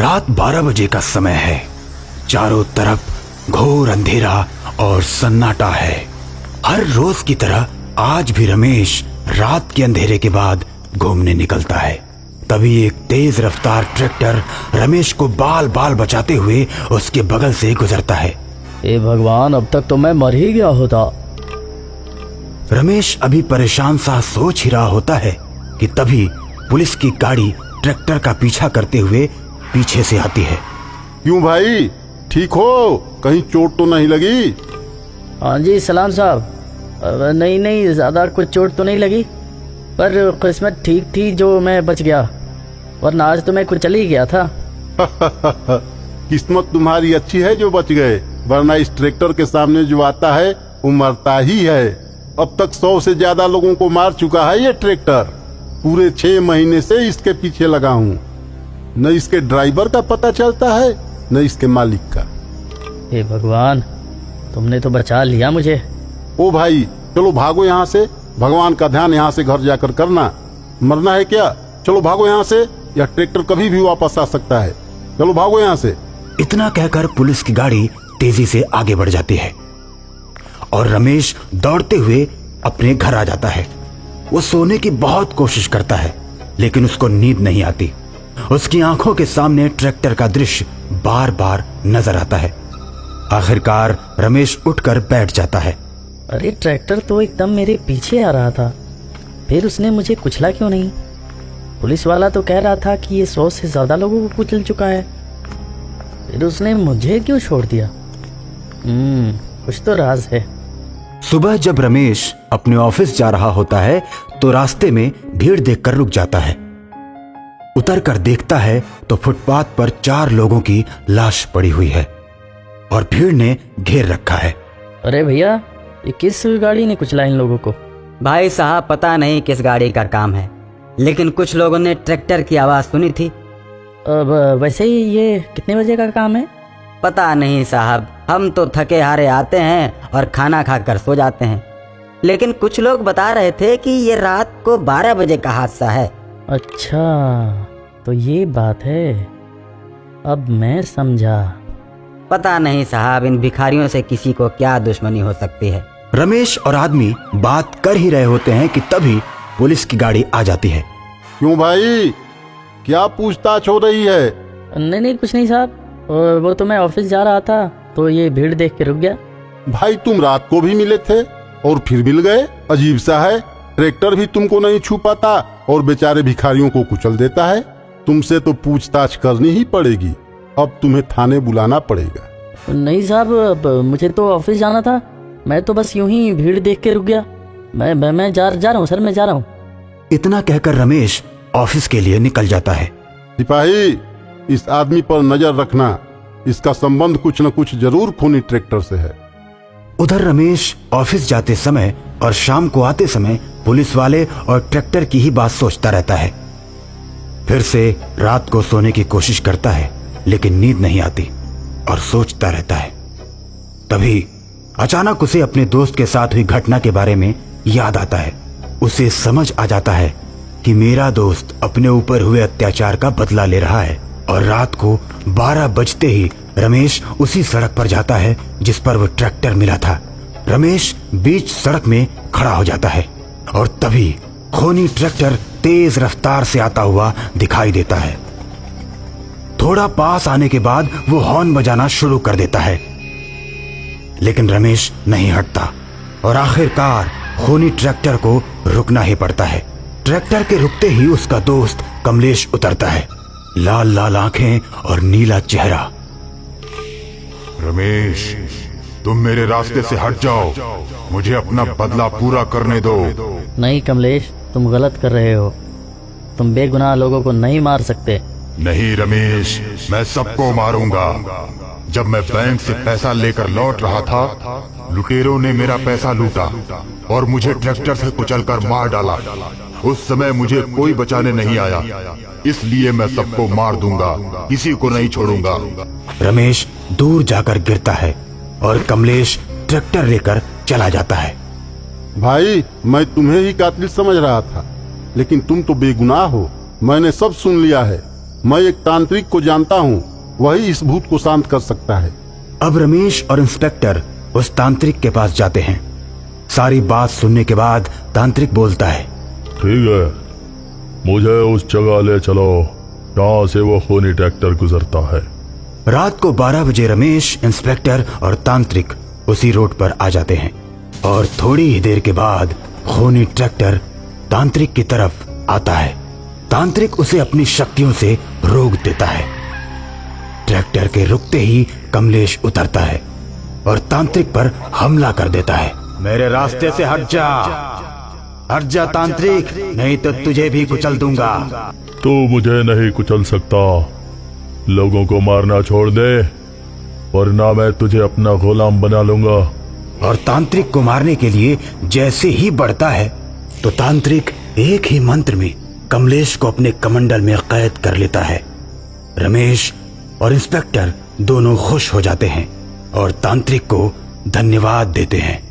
रात 12 बजे का समय है। चारों तरफ घोर अंधेरा और सन्नाटा है। हर रोज की तरह आज भी रमेश रात के अंधेरे के बाद घूमने निकलता है। तभी एक तेज रफ्तार ट्रैक्टर रमेश को बाल बाल बचाते हुए उसके बगल से गुजरता है। हे भगवान, अब तक तो मैं मर ही गया होता। रमेश अभी परेशान सा सोच ही रहा होता है कि तभी पुलिस की गाड़ी ट्रैक्टर का पीछा करते हुए पीछे से आती है। क्यों भाई, ठीक हो? कहीं चोट तो नहीं लगी? हाँ जी सलाम साहब। नहीं, ज्यादा कुछ चोट तो नहीं लगी, पर किस्मत ठीक थी जो मैं बच गया, वरना आज तो मैं कुछ चल ही गया था। किस्मत तुम्हारी अच्छी है जो बच गए, वरना इस ट्रैक्टर के सामने जो आता है वो मरता ही है। अब तक 100 से ज्यादा लोगों को मार चुका है ये ट्रैक्टर। पूरे 6 महीने से इसके पीछे लगा हूँ। न इसके ड्राइवर का पता चलता है न इसके मालिक का। हे भगवान, तुमने तो बचा लिया मुझे। ओ भाई, चलो भागो यहाँ से। भगवान का ध्यान यहाँ से घर जाकर करना। मरना है क्या? चलो भागो यहाँ से, यह ट्रैक्टर कभी भी वापस आ सकता है। चलो भागो यहाँ से। इतना कहकर पुलिस की गाड़ी तेजी से आगे बढ़ जाती है और रमेश दौड़ते हुए अपने घर आ जाता है। वो सोने की बहुत कोशिश करता है, लेकिन उसको नींद नहीं आती। उसकी आंखों के सामने ट्रैक्टर का दृश्य बार बार नजर आता है। आखिरकार रमेश उठकर बैठ जाता है। अरे, ट्रैक्टर तो एकदम मेरे पीछे आ रहा था, फिर उसने मुझे कुचला क्यों नहीं? पुलिस वाला तो कह रहा था कि ये 100 से ज्यादा लोगों को कुचल चुका है, फिर उसने मुझे क्यों छोड़ दिया? कुछ तो राज है। सुबह जब रमेश अपने ऑफिस जा रहा होता है तो रास्ते में भीड़ देखकर रुक जाता है। उतरकर देखता है तो फुटपाथ पर 4 लोगों की लाश पड़ी हुई है और भीड़ ने घेर रखा है। अरे भैया, ये किस गाड़ी ने कुचला इन लोगों को? भाई साहब, पता नहीं किस गाड़ी का काम है, लेकिन कुछ लोगों ने ट्रैक्टर की आवाज सुनी थी। अब वैसे ही ये कितने बजे का काम है? पता नहीं साहब, हम तो थके हारे आते हैं और खाना खाकर सो जाते हैं, लेकिन कुछ लोग बता रहे थे कि ये रात को 12 बजे का हादसा है। अच्छा, तो ये बात है, अब मैं समझा। पता नहीं साहब, इन भिखारियों से किसी को क्या दुश्मनी हो सकती है। रमेश और आदमी बात कर ही रहे होते हैं कि तभी पुलिस की गाड़ी आ जाती है। क्यों भाई, क्या पूछताछ हो रही है? नहीं, कुछ नहीं साहब। वो तो मैं ऑफिस जा रहा था तो ये भीड़ देख के रुक गया। भाई, तुम रात को भी मिले थे और फिर मिल गए। अजीब सा है, ट्रैक्टर भी तुमको नहीं छू पाता और बेचारे भिखारियों को कुचल देता है। तुमसे तो पूछताछ करनी ही पड़ेगी। अब तुम्हें थाने बुलाना पड़ेगा। नहीं साहब, मुझे तो ऑफिस जाना था, मैं तो बस यूं ही भीड़ देख के रुक गया। मैं जा रहा हूँ सर, मैं जा रहा हूँ। इतना कहकर रमेश ऑफिस के लिए निकल जाता है। सिपाही, इस आदमी पर नजर रखना, इसका संबंध कुछ न कुछ जरूर खूनी ट्रैक्टर से है। उधर रमेश ऑफिस जाते समय और शाम को आते समय पुलिस वाले और ट्रैक्टर की ही बात सोचता रहता है। फिर से रात को सोने की कोशिश करता है, लेकिन नींद नहीं आती और सोचता रहता है। तभी अचानक उसे अपने दोस्त के साथ हुई घटना के बारे में याद आता है। उसे समझ आ जाता है कि मेरा दोस्त अपने ऊपर हुए अत्याचार का बदला ले रहा है और रात को 12 बजते ही रमेश उसी सड़क पर जाता है जिस पर वो ट्रैक्टर मिला था। रमेश बीच सड़क में खड़ा हो जाता है और तभी खूनी ट्रैक्टर तेज रफ्तार से आता हुआ दिखाई देता है। थोड़ा पास आने के बाद वो हॉर्न बजाना शुरू कर देता है, लेकिन रमेश नहीं हटता और आखिरकार खूनी ट्रैक्टर को रुकना ही पड़ता है। ट्रैक्टर के रुकते ही उसका दोस्त कमलेश उतरता है, लाल लाल आंखें और नीला चेहरा। रमेश, तुम मेरे रास्ते से हट जाओ, मुझे अपना बदला पूरा करने दो। नहीं कमलेश, तुम गलत कर रहे हो। तुम बेगुनाह लोगों को नहीं मार सकते। नहीं रमेश, मैं सबको मारूंगा। जब मैं बैंक से पैसा लेकर लौट रहा था, लुटेरों ने मेरा पैसा लूटा और मुझे ट्रैक्टर से कुचलकर मार डाला। उस समय मुझे कोई बचाने नहीं आया, इसलिए मैं सबको मार दूंगा, किसी को नहीं छोड़ूंगा। रमेश दूर जाकर गिरता है और कमलेश ट्रैक्टर लेकर चला जाता है। भाई, मैं तुम्हें ही कातिल समझ रहा था, लेकिन तुम तो बेगुनाह हो। मैंने सब सुन लिया है। मैं एक तांत्रिक को जानता हूँ, वही इस भूत को शांत कर सकता है। अब रमेश और इंस्पेक्टर उस तांत्रिक के पास जाते हैं। सारी बात सुनने के बाद तांत्रिक बोलता है, ठीक है, मुझे उस जगह ले चलो जहाँ से वो खूनी ट्रैक्टर गुजरता है। रात को 12 बजे रमेश, इंस्पेक्टर और तांत्रिक उसी रोड पर आ जाते हैं और थोड़ी ही देर के बाद खूनी ट्रैक्टर तांत्रिक की तरफ आता है। तांत्रिक उसे अपनी शक्तियों से रोक देता है। ट्रैक्टर के रुकते ही कमलेश उतरता है और तांत्रिक पर हमला कर देता है। मेरे रास्ते से हट जा तांत्रिक, नहीं तो तुझे भी कुचल दूंगा। तू मुझे नहीं कुचल सकता, लोगों को मारना छोड़ दे वरना मैं तुझे अपना गुलाम बना लूंगा। और तांत्रिक को मारने के लिए जैसे ही बढ़ता है तो तांत्रिक एक ही मंत्र में कमलेश को अपने कमंडल में कैद कर लेता है। रमेश और इंस्पेक्टर दोनों खुश हो जाते हैं और तांत्रिक को धन्यवाद देते हैं।